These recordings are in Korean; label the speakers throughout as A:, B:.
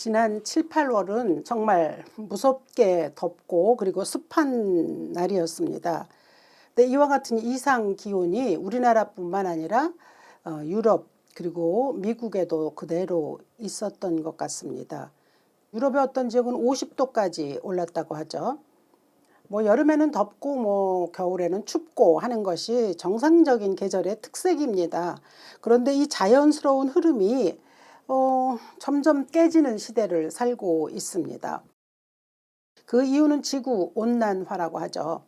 A: 지난 7, 8월은 정말 무섭게 덥고 그리고 습한 날이었습니다. 근데 이와 같은 이상 기온이 우리나라뿐만 아니라 유럽 그리고 미국에도 그대로 있었던 것 같습니다. 유럽의 어떤 지역은 50도까지 올랐다고 하죠. 여름에는 덥고 겨울에는 춥고 하는 것이 정상적인 계절의 특색입니다. 그런데 이 자연스러운 흐름이 점점 깨지는 시대를 살고 있습니다. 그 이유는 지구 온난화라고 하죠.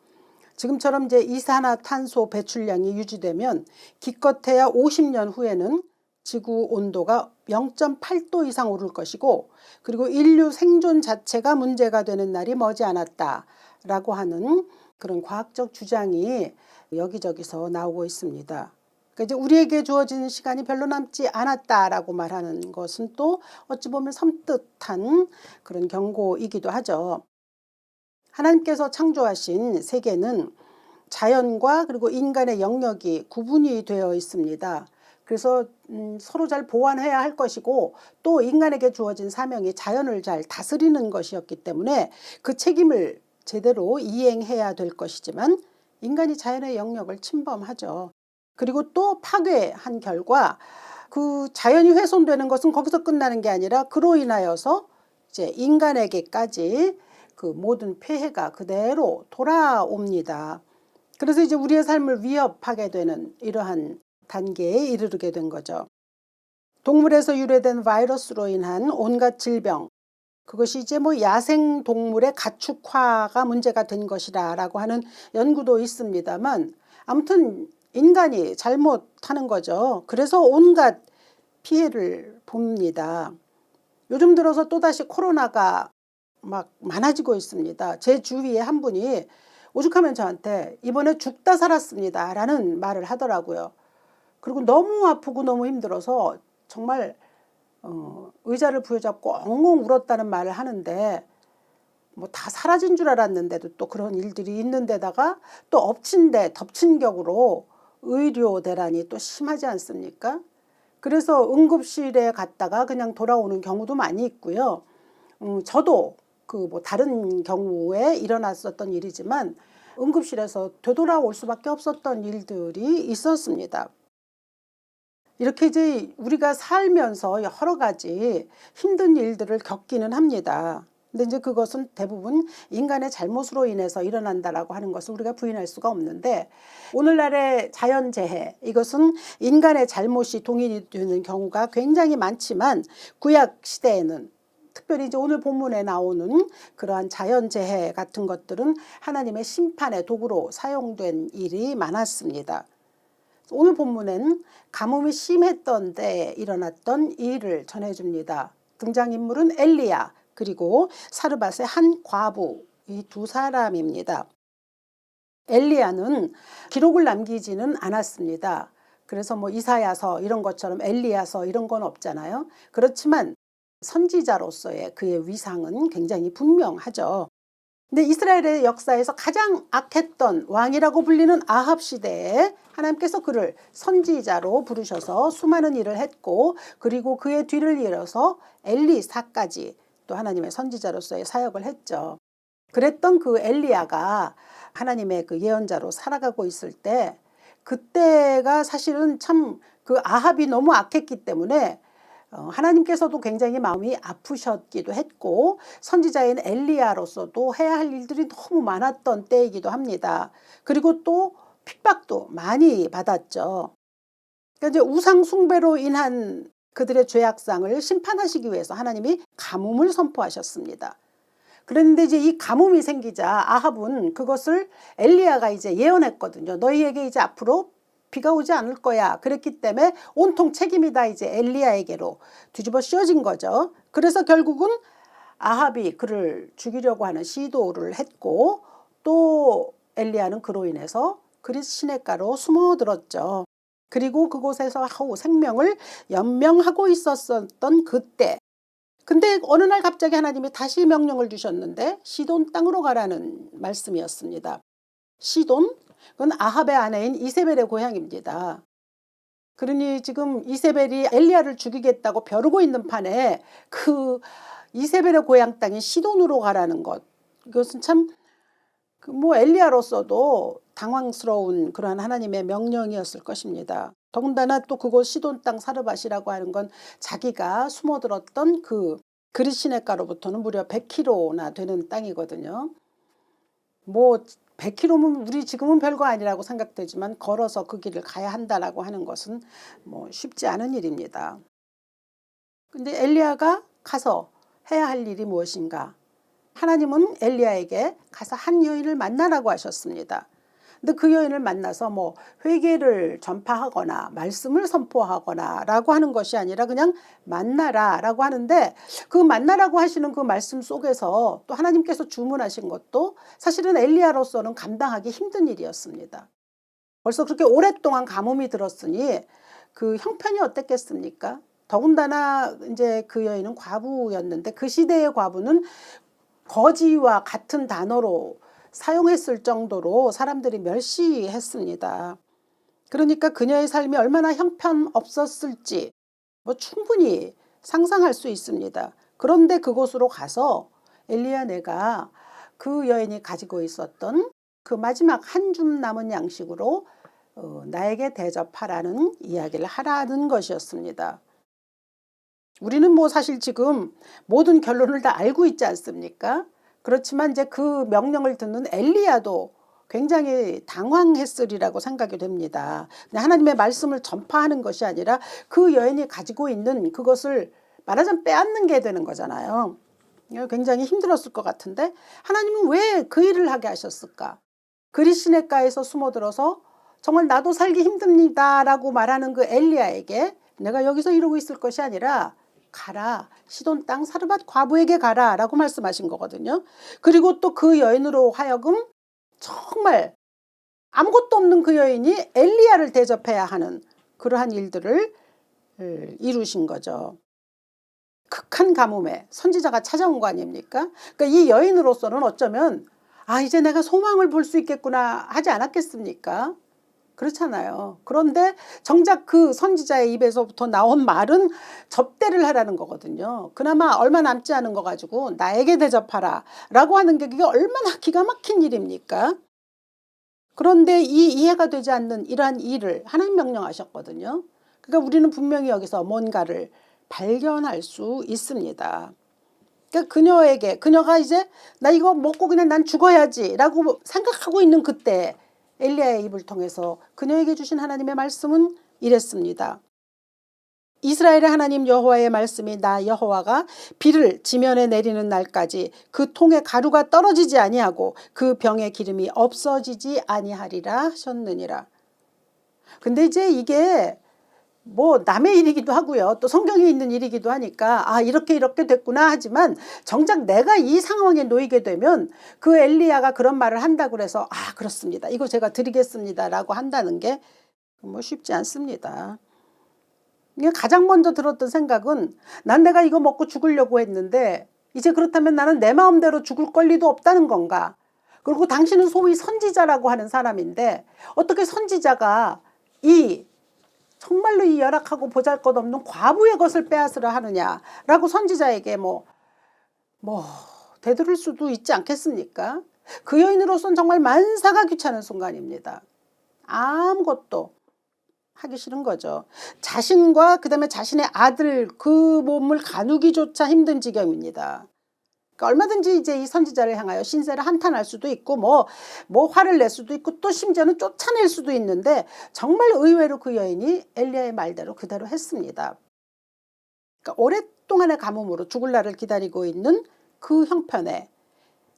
A: 지금처럼 이제 이산화탄소 배출량이 유지되면 기껏해야 50년 후에는 지구 온도가 0.8도 이상 오를 것이고, 그리고 인류 생존 자체가 문제가 되는 날이 머지않았다라고 하는 그런 과학적 주장이 여기저기서 나오고 있습니다. 그러니까 이제 우리에게 주어진 시간이 별로 남지 않았다라고 말하는 것은 또 어찌 보면 섬뜩한 그런 경고이기도 하죠. 하나님께서 창조하신 세계는 자연과 그리고 인간의 영역이 구분이 되어 있습니다. 그래서 서로 잘 보완해야 할 것이고, 또 인간에게 주어진 사명이 자연을 잘 다스리는 것이었기 때문에 그 책임을 제대로 이행해야 될 것이지만, 인간이 자연의 영역을 침범하죠. 그리고 또 파괴한 결과 그 자연이 훼손되는 것은 거기서 끝나는 게 아니라 그로 인하여서 이제 인간에게까지 그 모든 폐해가 그대로 돌아옵니다. 그래서 이제 우리의 삶을 위협하게 되는 이러한 단계에 이르게 된 거죠. 동물에서 유래된 바이러스로 인한 온갖 질병, 그것이 이제 야생 동물의 가축화가 문제가 된 것이라고 하는 연구도 있습니다만, 아무튼 인간이 잘못하는 거죠. 그래서 온갖 피해를 봅니다. 요즘 들어서 또다시 코로나가 많아지고 있습니다. 제 주위에 한 분이 오죽하면 저한테 이번에 죽다 살았습니다 라는 말을 하더라고요. 그리고 너무 아프고 너무 힘들어서 정말 의자를 부여잡고 엉엉 울었다는 말을 하는데, 다 사라진 줄 알았는데도 또 그런 일들이 있는데다가 또 덮친 격으로 의료 대란이 또 심하지 않습니까? 그래서 응급실에 갔다가 그냥 돌아오는 경우도 많이 있고요. 저도 다른 경우에 일어났었던 일이지만 응급실에서 되돌아올 수밖에 없었던 일들이 있었습니다. 이렇게 이제 우리가 살면서 여러 가지 힘든 일들을 겪기는 합니다. 근데 이제 그것은 대부분 인간의 잘못으로 인해서 일어난다라고 하는 것을 우리가 부인할 수가 없는데, 오늘날의 자연재해, 이것은 인간의 잘못이 동인이 되는 경우가 굉장히 많지만, 구약 시대에는 특별히 이제 오늘 본문에 나오는 그러한 자연재해 같은 것들은 하나님의 심판의 도구로 사용된 일이 많았습니다. 오늘 본문엔 가뭄이 심했던 때에 일어났던 일을 전해줍니다. 등장인물은 엘리야 그리고 사르밧의 한 과부, 이 두 사람입니다. 엘리야는 기록을 남기지는 않았습니다. 그래서 이사야서 이런 것처럼 엘리야서 이런 건 없잖아요. 그렇지만 선지자로서의 그의 위상은 굉장히 분명하죠. 근데 이스라엘의 역사에서 가장 악했던 왕이라고 불리는 아합 시대에 하나님께서 그를 선지자로 부르셔서 수많은 일을 했고, 그리고 그의 뒤를 이어서 엘리사까지 또 하나님의 선지자로서의 사역을 했죠. 그랬던 그 엘리야가 하나님의 그 예언자로 살아가고 있을 때, 그때가 사실은 참 그 아합이 너무 악했기 때문에 하나님께서도 굉장히 마음이 아프셨기도 했고, 선지자인 엘리야로서도 해야 할 일들이 너무 많았던 때이기도 합니다. 그리고 또 핍박도 많이 받았죠. 그러니까 이제 우상 숭배로 인한 그들의 죄악상을 심판하시기 위해서 하나님이 가뭄을 선포하셨습니다. 그런데 이제 이 가뭄이 생기자 아합은 그것을 엘리야가 이제 예언했거든요. 너희에게 이제 앞으로 비가 오지 않을 거야. 그랬기 때문에 온통 책임이 다 이제 엘리야에게로 뒤집어 씌워진 거죠. 그래서 결국은 아합이 그를 죽이려고 하는 시도를 했고, 또 엘리야는 그로 인해서 그리스 시냇가로 숨어들었죠. 그리고 그곳에서 생명을 연명하고 있었던 그때, 근데 어느 날 갑자기 하나님이 다시 명령을 주셨는데 시돈 땅으로 가라는 말씀이었습니다. 시돈? 그건 아합의 아내인 이세벨의 고향입니다. 그러니 지금 이세벨이 엘리야를 죽이겠다고 벼르고 있는 판에 그 이세벨의 고향 땅인 시돈으로 가라는 것. 이것은 참 뭐 엘리야로서도 당황스러운 그러한 하나님의 명령이었을 것입니다. 더군다나 또 그곳 시돈 땅 사르밧이라고 하는 건 자기가 숨어들었던 그 그릿 시냇가로부터는 무려 100km나 되는 땅이거든요. 뭐 100km면 우리 지금은 별거 아니라고 생각되지만 걸어서 그 길을 가야 한다라고 하는 것은 뭐 쉽지 않은 일입니다. 근데 엘리야가 가서 해야 할 일이 무엇인가? 하나님은 엘리야에게 가서 한 여인을 만나라고 하셨습니다. 근데 그 여인을 만나서 뭐 회개를 전파하거나 말씀을 선포하거나 라고 하는 것이 아니라 그냥 만나라 라고 하는데, 그 만나라고 하시는 그 말씀 속에서 또 하나님께서 주문하신 것도 사실은 엘리야로서는 감당하기 힘든 일이었습니다. 벌써 그렇게 오랫동안 가뭄이 들었으니 그 형편이 어땠겠습니까? 더군다나 이제 그 여인은 과부였는데 그 시대의 과부는 거지와 같은 단어로 사용했을 정도로 사람들이 멸시했습니다. 그러니까 그녀의 삶이 얼마나 형편없었을지 뭐 충분히 상상할 수 있습니다. 그런데 그곳으로 가서 엘리야, 내가 그 여인이 가지고 있었던 그 마지막 한 줌 남은 양식으로 나에게 대접하라는 이야기를 하라는 것이었습니다. 우리는 뭐 사실 지금 모든 결론을 다 알고 있지 않습니까? 그렇지만 이제 그 명령을 듣는 엘리야도 굉장히 당황했으리라고 생각이 됩니다. 그냥 하나님의 말씀을 전파하는 것이 아니라 그 여인이 가지고 있는 그것을 말하자면 빼앗는 게 되는 거잖아요. 굉장히 힘들었을 것 같은데 하나님은 왜 그 일을 하게 하셨을까? 그릿 시냇가에서 숨어들어서 정말 나도 살기 힘듭니다 라고 말하는 그 엘리야에게 내가 여기서 이러고 있을 것이 아니라 가라, 시돈 땅 사르밧 과부에게 가라 라고 말씀하신 거거든요. 그리고 또 그 여인으로 하여금 정말 아무것도 없는 그 여인이 엘리야를 대접해야 하는 그러한 일들을 이루신 거죠. 극한 가뭄에 선지자가 찾아온 거 아닙니까? 그러니까 이 여인으로서는 어쩌면 이제 내가 소망을 볼 수 있겠구나 하지 않았겠습니까? 그렇잖아요. 그런데 정작 그 선지자의 입에서부터 나온 말은 접대를 하라는 거거든요. 그나마 얼마 남지 않은 거 가지고 나에게 대접하라 라고 하는 게 그게 얼마나 기가 막힌 일입니까? 그런데 이 이해가 되지 않는 이러한 일을 하나님 명령하셨거든요. 그러니까 우리는 분명히 여기서 뭔가를 발견할 수 있습니다. 그러니까 그녀가 이제 나 이거 먹고 그냥 난 죽어야지 라고 생각하고 있는 그때 엘리야의 입을 통해서 그녀에게 주신 하나님의 말씀은 이랬습니다. 이스라엘의 하나님 여호와의 말씀이 나 여호와가 비를 지면에 내리는 날까지 그 통에 가루가 떨어지지 아니하고 그 병의 기름이 없어지지 아니하리라 하셨느니라. 근데 이제 이게 뭐 남의 일이기도 하고요. 또 성경에 있는 일이기도 하니까 이렇게 됐구나 하지만 정작 내가 이 상황에 놓이게 되면 그 엘리야가 그런 말을 한다고 해서 그렇습니다. 이거 제가 드리겠습니다 라고 한다는 게 뭐 쉽지 않습니다. 가장 먼저 들었던 생각은 난 내가 이거 먹고 죽으려고 했는데 이제 그렇다면 나는 내 마음대로 죽을 권리도 없다는 건가? 그리고 당신은 소위 선지자라고 하는 사람인데 어떻게 선지자가 정말로 이 열악하고 보잘것없는 과부의 것을 빼앗으려 하느냐라고 선지자에게 뭐 되들을 수도 있지 않겠습니까? 그 여인으로서는 정말 만사가 귀찮은 순간입니다. 아무것도 하기 싫은 거죠. 자신과 그다음에 자신의 아들 그 몸을 가누기조차 힘든 지경입니다. 그러니까 얼마든지 이제 이 선지자를 향하여 신세를 한탄할 수도 있고 뭐 화를 낼 수도 있고 또 심지어는 쫓아낼 수도 있는데 정말 의외로 그 여인이 엘리야의 말대로 그대로 했습니다. 그러니까 오랫동안의 가뭄으로 죽을 날을 기다리고 있는 그 형편에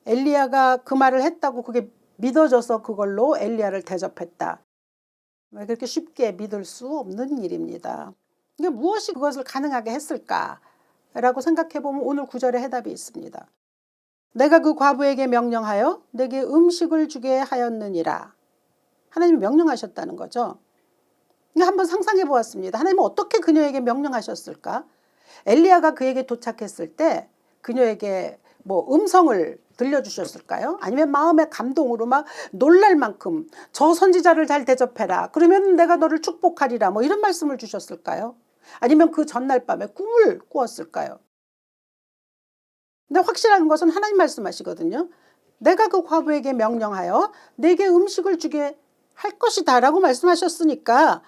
A: 엘리야가 그 말을 했다고 그게 믿어져서 그걸로 엘리야를 대접했다. 왜 그렇게 쉽게 믿을 수 없는 일입니다. 이게 무엇이 그것을 가능하게 했을까라고 생각해보면 오늘 구절에 해답이 있습니다. 내가 그 과부에게 명령하여 내게 음식을 주게 하였느니라. 하나님이 명령하셨다는 거죠. 한번 상상해 보았습니다. 하나님은 어떻게 그녀에게 명령하셨을까? 엘리야가 그에게 도착했을 때 그녀에게 뭐 음성을 들려주셨을까요? 아니면 마음의 감동으로 막 놀랄 만큼 저 선지자를 잘 대접해라. 그러면 내가 너를 축복하리라. 뭐 이런 말씀을 주셨을까요? 아니면 그 전날 밤에 꿈을 꾸었을까요? 근데 확실한 것은 하나님 말씀하시거든요. 내가 그 과부에게 명령하여 내게 음식을 주게 할 것이다 라고 말씀하셨으니까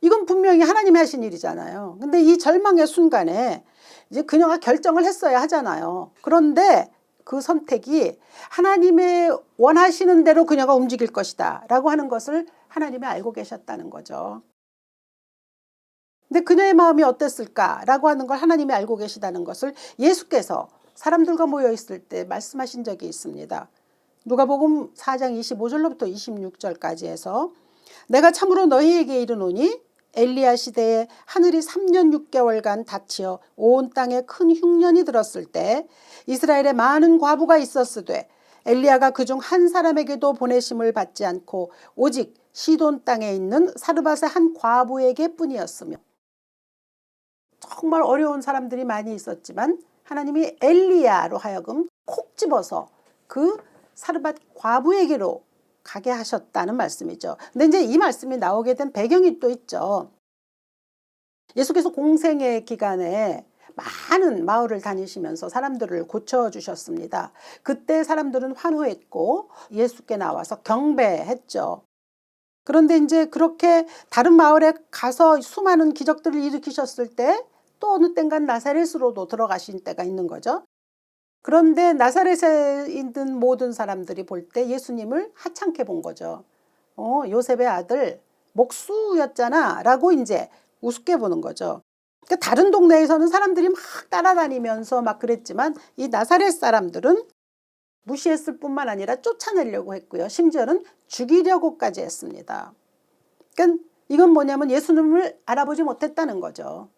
A: 이건 분명히 하나님이 하신 일이잖아요. 근데 이 절망의 순간에 이제 그녀가 결정을 했어야 하잖아요. 그런데 그 선택이 하나님의 원하시는 대로 그녀가 움직일 것이다 라고 하는 것을 하나님이 알고 계셨다는 거죠. 근데 그녀의 마음이 어땠을까라고 하는 걸 하나님이 알고 계시다는 것을 예수께서 사람들과 모여 있을 때 말씀하신 적이 있습니다. 누가복음 4장 25절로부터 26절까지 해서 내가 참으로 너희에게 이르노니 엘리야 시대에 하늘이 3년 6개월간 닫히어 온 땅에 큰 흉년이 들었을 때 이스라엘에 많은 과부가 있었으되 엘리야가 그중 한 사람에게도 보내심을 받지 않고 오직 시돈 땅에 있는 사르밧의 한 과부에게 뿐이었으며 정말 어려운 사람들이 많이 있었지만 하나님이 엘리야로 하여금 콕 집어서 그 사르밧 과부에게로 가게 하셨다는 말씀이죠. 근데 이제 이 말씀이 나오게 된 배경이 또 있죠. 예수께서 공생의 기간에 많은 마을을 다니시면서 사람들을 고쳐주셨습니다. 그때 사람들은 환호했고 예수께 나와서 경배했죠. 그런데 이제 그렇게 다른 마을에 가서 수많은 기적들을 일으키셨을 때 또 어느 땐간 나사렛으로도 들어가신 때가 있는 거죠. 그런데 나사렛에 있는 모든 사람들이 볼 때 예수님을 하찮게 본 거죠. 요셉의 아들 목수였잖아 라고 이제 우습게 보는 거죠. 그러니까 다른 동네에서는 사람들이 막 따라다니면서 막 그랬지만 이 나사렛 사람들은 무시했을 뿐만 아니라 쫓아내려고 했고요. 심지어는 죽이려고까지 했습니다. 그러니까 이건 뭐냐면 예수님을 알아보지 못했다는 거죠.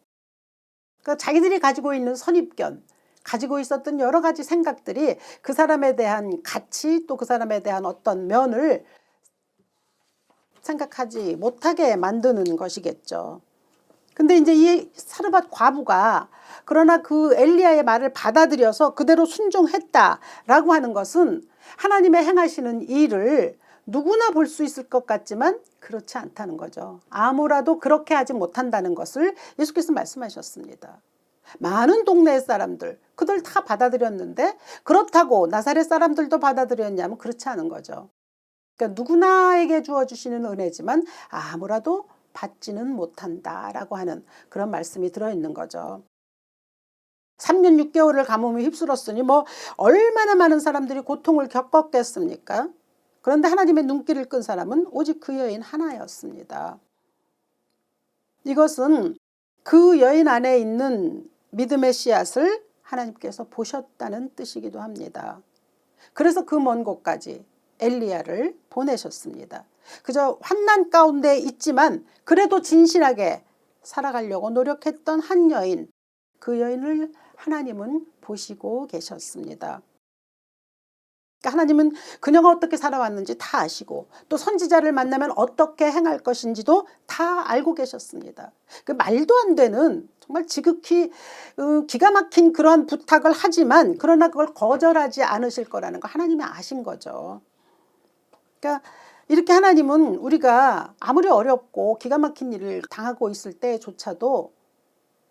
A: 그러니까 자기들이 가지고 있는 선입견, 가지고 있었던 여러 가지 생각들이 그 사람에 대한 가치 또 그 사람에 대한 어떤 면을 생각하지 못하게 만드는 것이겠죠. 근데 이제 이 사르밧 과부가 그러나 그 엘리야의 말을 받아들여서 그대로 순종했다라고 하는 것은 하나님의 행하시는 일을 누구나 볼 수 있을 것 같지만 그렇지 않다는 거죠. 아무라도 그렇게 하지 못한다는 것을 예수께서 말씀하셨습니다. 많은 동네 사람들 그들 다 받아들였는데 그렇다고 나사렛 사람들도 받아들였냐면 그렇지 않은 거죠. 그러니까 누구나에게 주어주시는 은혜지만 아무라도 받지는 못한다라고 하는 그런 말씀이 들어있는 거죠. 3년 6개월을 가뭄에 휩쓸었으니 뭐 얼마나 많은 사람들이 고통을 겪었겠습니까? 그런데 하나님의 눈길을 끈 사람은 오직 그 여인 하나였습니다. 이것은 그 여인 안에 있는 믿음의 씨앗을 하나님께서 보셨다는 뜻이기도 합니다. 그래서 그 먼 곳까지 엘리야를 보내셨습니다. 그저 환난 가운데 있지만 그래도 진실하게 살아가려고 노력했던 한 여인, 그 여인을 하나님은 보시고 계셨습니다. 그러니까 하나님은 그녀가 어떻게 살아왔는지 다 아시고 또 선지자를 만나면 어떻게 행할 것인지도 다 알고 계셨습니다. 그 말도 안 되는 정말 지극히 기가 막힌 그런 부탁을 하지만 그러나 그걸 거절하지 않으실 거라는 거 하나님이 아신 거죠. 그러니까 이렇게 하나님은 우리가 아무리 어렵고 기가 막힌 일을 당하고 있을 때조차도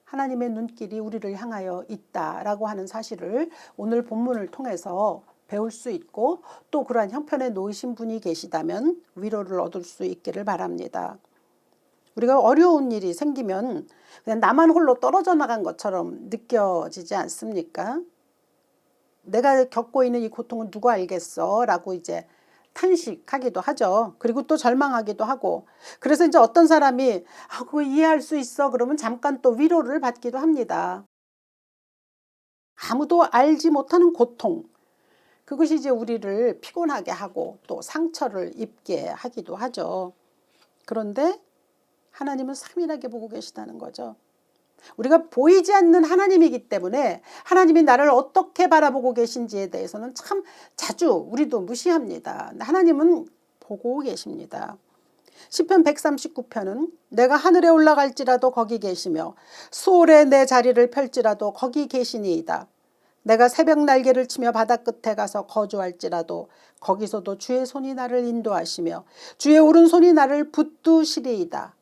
A: 하나님의 눈길이 우리를 향하여 있다라고 하는 사실을 오늘 본문을 통해서 배울 수 있고 또 그러한 형편에 놓이신 분이 계시다면 위로를 얻을 수 있기를 바랍니다. 우리가 어려운 일이 생기면 그냥 나만 홀로 떨어져 나간 것처럼 느껴지지 않습니까? 내가 겪고 있는 이 고통은 누가 알겠어? 라고 이제 탄식하기도 하죠. 그리고 또 절망하기도 하고. 그래서 이제 어떤 사람이 그거 이해할 수 있어 그러면 잠깐 또 위로를 받기도 합니다. 아무도 알지 못하는 고통, 그것이 이제 우리를 피곤하게 하고 또 상처를 입게 하기도 하죠. 그런데 하나님은 삼일하게 보고 계시다는 거죠. 우리가 보이지 않는 하나님이기 때문에 하나님이 나를 어떻게 바라보고 계신지에 대해서는 참 자주 우리도 무시합니다. 하나님은 보고 계십니다. 시편 139편은 내가 하늘에 올라갈지라도 거기 계시며 수월에 내 자리를 펼지라도 거기 계시니이다. 내가 새벽 날개를 치며 바다 끝에 가서 거주할지라도 거기서도 주의 손이 나를 인도하시며 주의 오른손이 나를 붙드시리이다.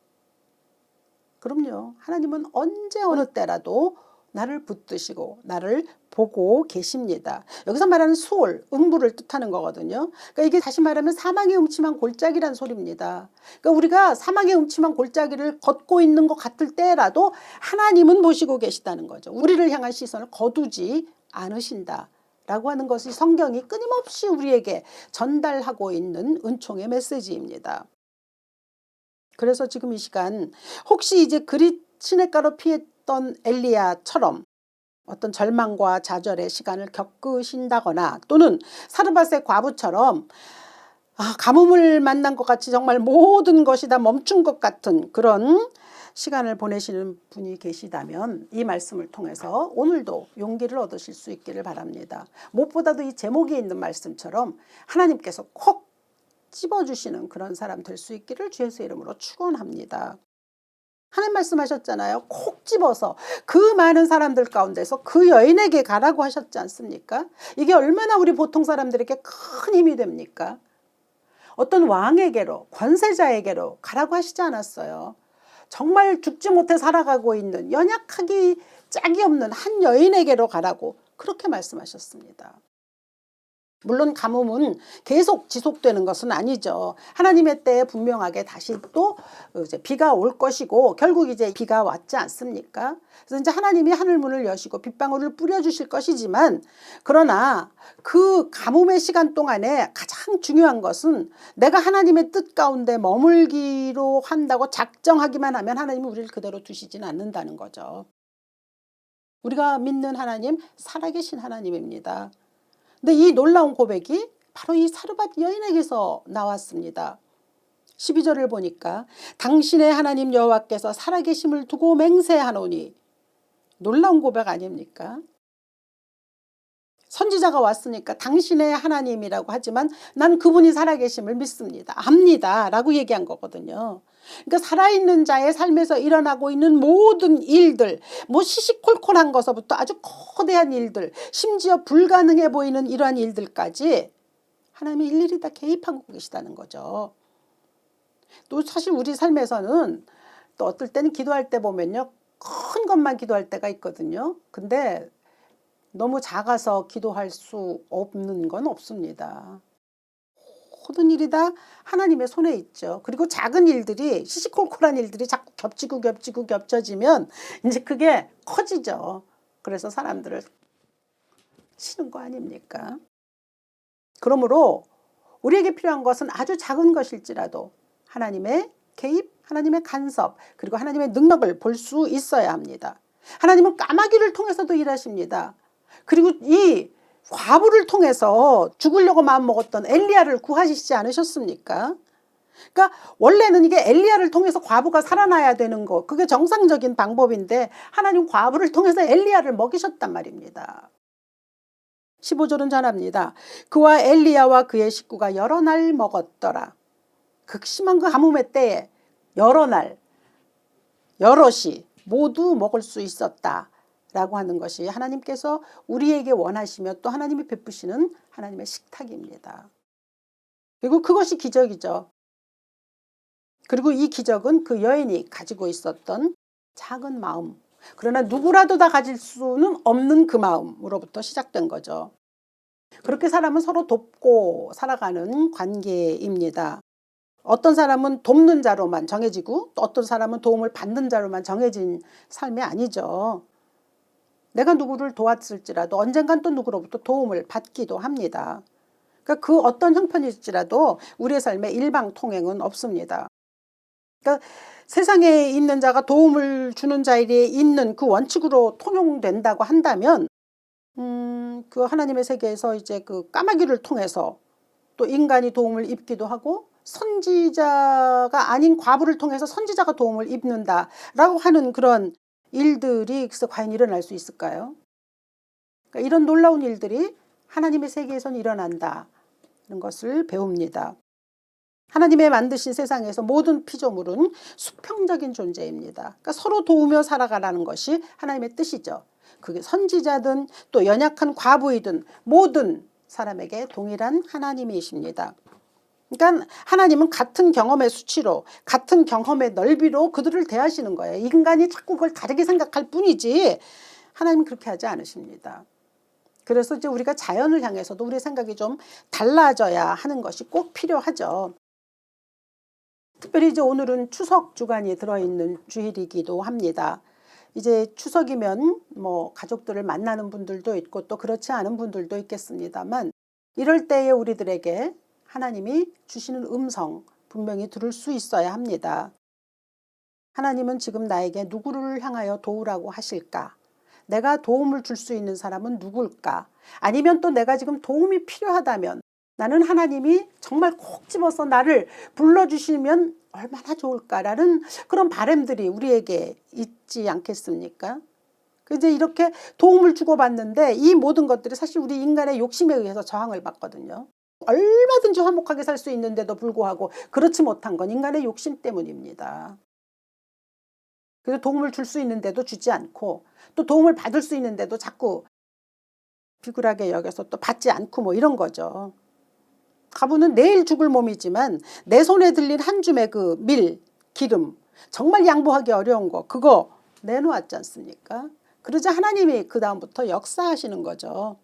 A: 그럼요. 하나님은 언제 어느 때라도 나를 붙드시고 나를 보고 계십니다. 여기서 말하는 수올, 음부를 뜻하는 거거든요. 그러니까 이게 다시 말하면 사망의 음침한 골짜기란 소리입니다. 그러니까 우리가 사망의 음침한 골짜기를 걷고 있는 것 같을 때라도 하나님은 보시고 계시다는 거죠. 우리를 향한 시선을 거두지 않으신다 라고 하는 것이 성경이 끊임없이 우리에게 전달하고 있는 은총의 메시지입니다. 그래서 지금 이 시간 혹시 이제 그릿 시냇가로 피했던 엘리야처럼 어떤 절망과 좌절의 시간을 겪으신다거나 또는 사르밧의 과부처럼 가뭄을 만난 것 같이 정말 모든 것이 다 멈춘 것 같은 그런 시간을 보내시는 분이 계시다면 이 말씀을 통해서 오늘도 용기를 얻으실 수 있기를 바랍니다. 무엇보다도 이 제목에 있는 말씀처럼 하나님께서 콕 찝어주시는 그런 사람 될 수 있기를 주 예수의 이름으로 축원합니다. 하나님 말씀하셨잖아요. 콕 집어서 그 많은 사람들 가운데서 그 여인에게 가라고 하셨지 않습니까? 이게 얼마나 우리 보통 사람들에게 큰 힘이 됩니까? 어떤 왕에게로, 권세자에게로 가라고 하시지 않았어요. 정말 죽지 못해 살아가고 있는 연약하기 짝이 없는 한 여인에게로 가라고 그렇게 말씀하셨습니다. 물론 가뭄은 계속 지속되는 것은 아니죠. 하나님의 때에 분명하게 다시 또 이제 비가 올 것이고 결국 이제 비가 왔지 않습니까? 그래서 이제 하나님이 하늘문을 여시고 빗방울을 뿌려주실 것이지만 그러나 그 가뭄의 시간 동안에 가장 중요한 것은 내가 하나님의 뜻 가운데 머물기로 한다고 작정하기만 하면 하나님은 우리를 그대로 두시지는 않는다는 거죠. 우리가 믿는 하나님 살아계신 하나님입니다. 근데 이 놀라운 고백이 바로 이 사르밧 여인에게서 나왔습니다. 12절을 보니까 당신의 하나님 여호와께서 살아계심을 두고 맹세하노니 놀라운 고백 아닙니까? 선지자가 왔으니까 당신의 하나님이라고 하지만 난 그분이 살아계심을 믿습니다. 압니다 라고 얘기한 거거든요. 그러니까 살아있는 자의 삶에서 일어나고 있는 모든 일들, 뭐 시시콜콜한 것부터 아주 거대한 일들, 심지어 불가능해 보이는 이러한 일들까지 하나님이 일일이 다 개입하고 계시다는 거죠. 또 사실 우리 삶에서는 또 어떨 때는 기도할 때 보면요, 큰 것만 기도할 때가 있거든요. 근데 너무 작아서 기도할 수 없는 건 없습니다. 모든 일이 다 하나님의 손에 있죠. 그리고 작은 일들이 시시콜콜한 일들이 자꾸 겹치고 겹쳐지면 이제 그게 커지죠. 그래서 사람들을 치는 거 아닙니까? 그러므로 우리에게 필요한 것은 아주 작은 것일지라도 하나님의 개입, 하나님의 간섭, 그리고 하나님의 능력을 볼 수 있어야 합니다. 하나님은 까마귀를 통해서도 일하십니다. 그리고 이 과부를 통해서 죽으려고 마음먹었던 엘리야를 구하시지 않으셨습니까? 그러니까 원래는 이게 엘리야를 통해서 과부가 살아나야 되는 거, 그게 정상적인 방법인데 하나님 과부를 통해서 엘리야를 먹이셨단 말입니다. 15절은 전합니다. 그와 엘리야와 그의 식구가 여러 날 먹었더라. 극심한 그 가뭄의 때에 여러 날, 여럿이 모두 먹을 수 있었다 라고 하는 것이 하나님께서 우리에게 원하시며 또 하나님이 베푸시는 하나님의 식탁입니다. 그리고 그것이 기적이죠. 그리고 이 기적은 그 여인이 가지고 있었던 작은 마음, 그러나 누구라도 다 가질 수는 없는 그 마음으로부터 시작된 거죠. 그렇게 사람은 서로 돕고 살아가는 관계입니다. 어떤 사람은 돕는 자로만 정해지고 또 어떤 사람은 도움을 받는 자로만 정해진 삶이 아니죠. 내가 누구를 도왔을지라도 언젠간 또 누구로부터 도움을 받기도 합니다. 그러니까 그 어떤 형편일지라도 우리의 삶에 일방통행은 없습니다. 그러니까 세상에 있는 자가 도움을 주는 자리에 있는 그 원칙으로 통용된다고 한다면 그 하나님의 세계에서 이제 그 까마귀를 통해서 또 인간이 도움을 입기도 하고 선지자가 아닌 과부를 통해서 선지자가 도움을 입는다라고 하는 그런 일들이 그래서 과연 일어날 수 있을까요? 그러니까 이런 놀라운 일들이 하나님의 세계에서는 일어난다는 것을 배웁니다. 하나님의 만드신 세상에서 모든 피조물은 수평적인 존재입니다. 그러니까 서로 도우며 살아가라는 것이 하나님의 뜻이죠. 그게 선지자든 또 연약한 과부이든 모든 사람에게 동일한 하나님이십니다. 그러니까 하나님은 같은 경험의 수치로 같은 경험의 넓이로 그들을 대하시는 거예요. 인간이 자꾸 그걸 다르게 생각할 뿐이지 하나님은 그렇게 하지 않으십니다. 그래서 이제 우리가 자연을 향해서도 우리의 생각이 좀 달라져야 하는 것이 꼭 필요하죠. 특별히 이제 오늘은 추석 주간이 들어있는 주일이기도 합니다. 이제 추석이면 뭐 가족들을 만나는 분들도 있고 또 그렇지 않은 분들도 있겠습니다만, 이럴 때에 우리들에게 하나님이 주시는 음성 분명히 들을 수 있어야 합니다. 하나님은 지금 나에게 누구를 향하여 도우라고 하실까? 내가 도움을 줄 수 있는 사람은 누굴까? 아니면 또 내가 지금 도움이 필요하다면 나는 하나님이 정말 콕 집어서 나를 불러주시면 얼마나 좋을까라는 그런 바람들이 우리에게 있지 않겠습니까? 이제 이렇게 도움을 주고받는데 이 모든 것들이 사실 우리 인간의 욕심에 의해서 저항을 받거든요. 얼마든지 화목하게 살 수 있는데도 불구하고 그렇지 못한 건 인간의 욕심 때문입니다. 그래서 도움을 줄 수 있는데도 주지 않고, 또 도움을 받을 수 있는데도 자꾸 비굴하게 여겨서 또 받지 않고 뭐 이런 거죠. 가부는 내일 죽을 몸이지만 내 손에 들린 한 줌의 그 밀, 기름, 정말 양보하기 어려운 거 그거 내놓았지 않습니까? 그러자 하나님이 그 다음부터 역사하시는 거죠.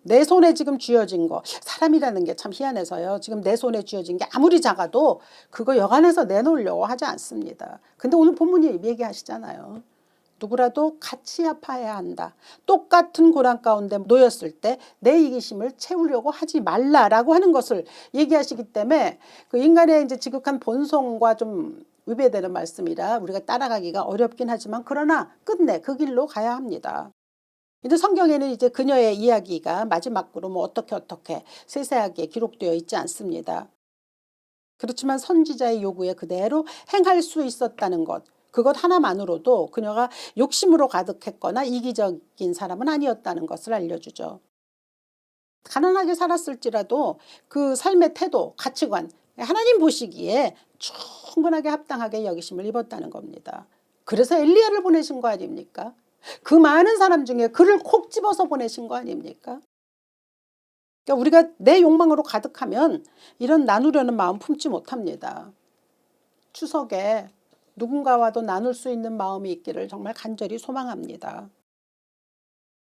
A: 내 손에 지금 쥐어진 거, 사람이라는 게 참 희한해서요. 지금 내 손에 쥐어진 게 아무리 작아도 그거 여간해서 내놓으려고 하지 않습니다. 근데 오늘 본문이 얘기하시잖아요. 누구라도 같이 아파해야 한다. 똑같은 고난 가운데 놓였을 때 내 이기심을 채우려고 하지 말라라고 하는 것을 얘기하시기 때문에 그 인간의 이제 지극한 본성과 좀 위배되는 말씀이라 우리가 따라가기가 어렵긴 하지만, 그러나 끝내 그 길로 가야 합니다. 이제 성경에는 이제 그녀의 이야기가 마지막으로 뭐 어떻게 세세하게 기록되어 있지 않습니다. 그렇지만 선지자의 요구에 그대로 행할 수 있었다는 것, 그것 하나만으로도 그녀가 욕심으로 가득했거나 이기적인 사람은 아니었다는 것을 알려주죠. 가난하게 살았을지라도 그 삶의 태도, 가치관, 하나님 보시기에 충분하게 합당하게 여기심을 입었다는 겁니다. 그래서 엘리야를 보내신 거 아닙니까? 그 많은 사람 중에 그를 콕 집어서 보내신 거 아닙니까? 그러니까 우리가 내 욕망으로 가득하면 이런 나누려는 마음 품지 못합니다. 추석에 누군가와도 나눌 수 있는 마음이 있기를 정말 간절히 소망합니다.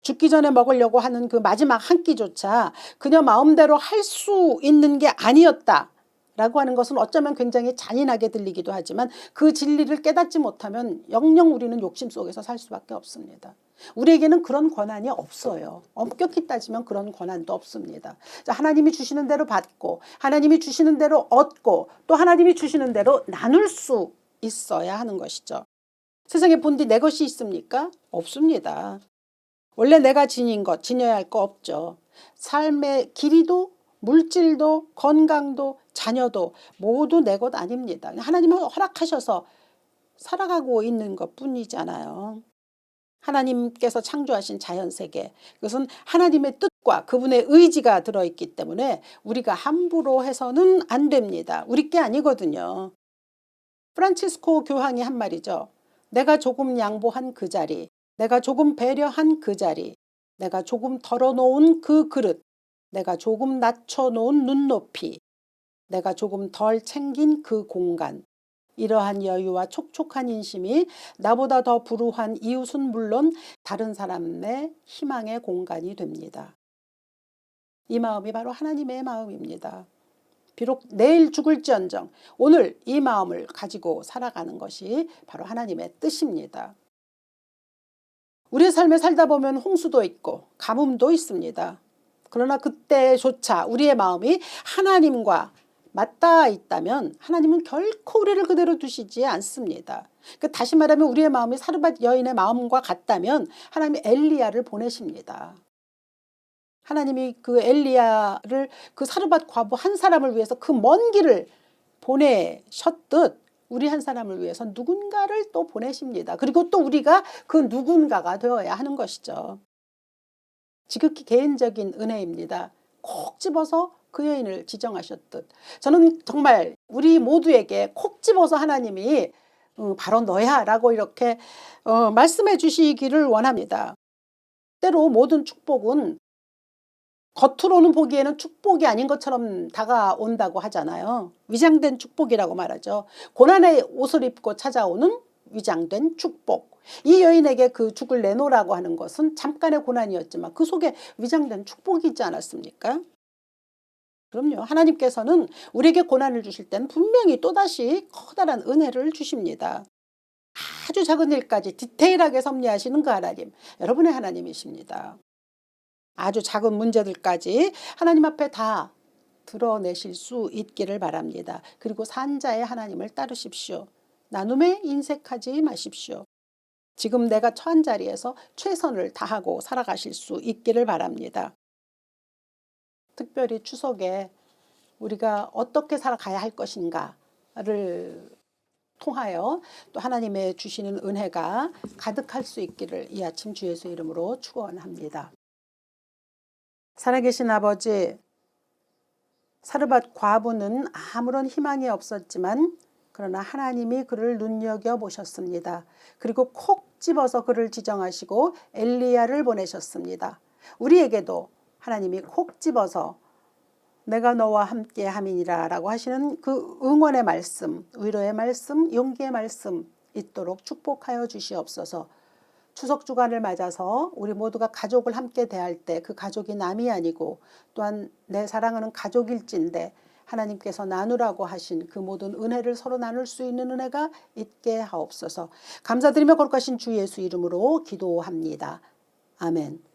A: 죽기 전에 먹으려고 하는 그 마지막 한 끼조차 그녀 마음대로 할 수 있는 게 아니었다라고 하는 것은 어쩌면 굉장히 잔인하게 들리기도 하지만, 그 진리를 깨닫지 못하면 영영 우리는 욕심 속에서 살 수밖에 없습니다. 우리에게는 그런 권한이 없어요. 엄격히 따지면 그런 권한도 없습니다. 하나님이 주시는 대로 받고, 하나님이 주시는 대로 얻고, 또 하나님이 주시는 대로 나눌 수 있어야 하는 것이죠. 세상에 본디 내 것이 있습니까? 없습니다. 원래 내가 지닌 것, 지녀야 할 거 없죠. 삶의 길이도 물질도 건강도 자녀도 모두 내 것 아닙니다. 하나님은 허락하셔서 살아가고 있는 것 뿐이잖아요. 하나님께서 창조하신 자연세계, 그것은 하나님의 뜻과 그분의 의지가 들어있기 때문에 우리가 함부로 해서는 안 됩니다. 우리 게 아니거든요. 프란치스코 교황이 한 말이죠. 내가 조금 양보한 그 자리, 내가 조금 배려한 그 자리, 내가 조금 덜어놓은 그 그릇, 내가 조금 낮춰놓은 눈높이, 내가 조금 덜 챙긴 그 공간, 이러한 여유와 촉촉한 인심이 나보다 더 불우한 이웃은 물론 다른 사람의 희망의 공간이 됩니다. 이 마음이 바로 하나님의 마음입니다. 비록 내일 죽을지언정 오늘 이 마음을 가지고 살아가는 것이 바로 하나님의 뜻입니다. 우리의 삶에 살다 보면 홍수도 있고 가뭄도 있습니다. 그러나 그때조차 우리의 마음이 하나님과 맞닿아 있다면 하나님은 결코 우리를 그대로 두시지 않습니다. 다시 말하면 우리의 마음이 사르밧 여인의 마음과 같다면 하나님이 엘리야를 보내십니다. 하나님이 그 엘리야를 그 사르밧 과부 한 사람을 위해서 그 먼 길을 보내셨듯 우리 한 사람을 위해서 누군가를 또 보내십니다. 그리고 또 우리가 그 누군가가 되어야 하는 것이죠. 지극히 개인적인 은혜입니다. 콕 집어서 그 여인을 지정하셨듯 저는 정말 우리 모두에게 콕 집어서 하나님이 바로 너야 라고 이렇게 말씀해 주시기를 원합니다. 때로 모든 축복은 겉으로는 보기에는 축복이 아닌 것처럼 다가온다고 하잖아요. 위장된 축복이라고 말하죠. 고난의 옷을 입고 찾아오는 위장된 축복. 이 여인에게 그 죽을 내놓으라고 하는 것은 잠깐의 고난이었지만 그 속에 위장된 축복이 있지 않았습니까? 그럼요. 하나님께서는 우리에게 고난을 주실 때는 분명히 또다시 커다란 은혜를 주십니다. 아주 작은 일까지 디테일하게 섭리하시는 그 하나님, 여러분의 하나님이십니다. 아주 작은 문제들까지 하나님 앞에 다 드러내실 수 있기를 바랍니다. 그리고 산자의 하나님을 따르십시오. 나눔에 인색하지 마십시오. 지금 내가 처한 자리에서 최선을 다하고 살아가실 수 있기를 바랍니다. 특별히 추석에 우리가 어떻게 살아가야 할 것인가를 통하여 또 하나님의 주시는 은혜가 가득할 수 있기를 이 아침 주 예수 이름으로 축원합니다. 살아계신 아버지, 사르밧 과부는 아무런 희망이 없었지만 그러나 하나님이 그를 눈여겨보셨습니다. 그리고 콕 집어서 그를 지정하시고 엘리야를 보내셨습니다. 우리에게도 하나님이 콕 집어서 내가 너와 함께 함이니라 라고 하시는 그 응원의 말씀, 위로의 말씀, 용기의 말씀 있도록 축복하여 주시옵소서. 추석 주간을 맞아서 우리 모두가 가족을 함께 대할 때 그 가족이 남이 아니고 또한 내 사랑하는 가족일진데 하나님께서 나누라고 하신 그 모든 은혜를 서로 나눌 수 있는 은혜가 있게 하옵소서. 감사드리며 거룩하신 주 예수 이름으로 기도합니다. 아멘.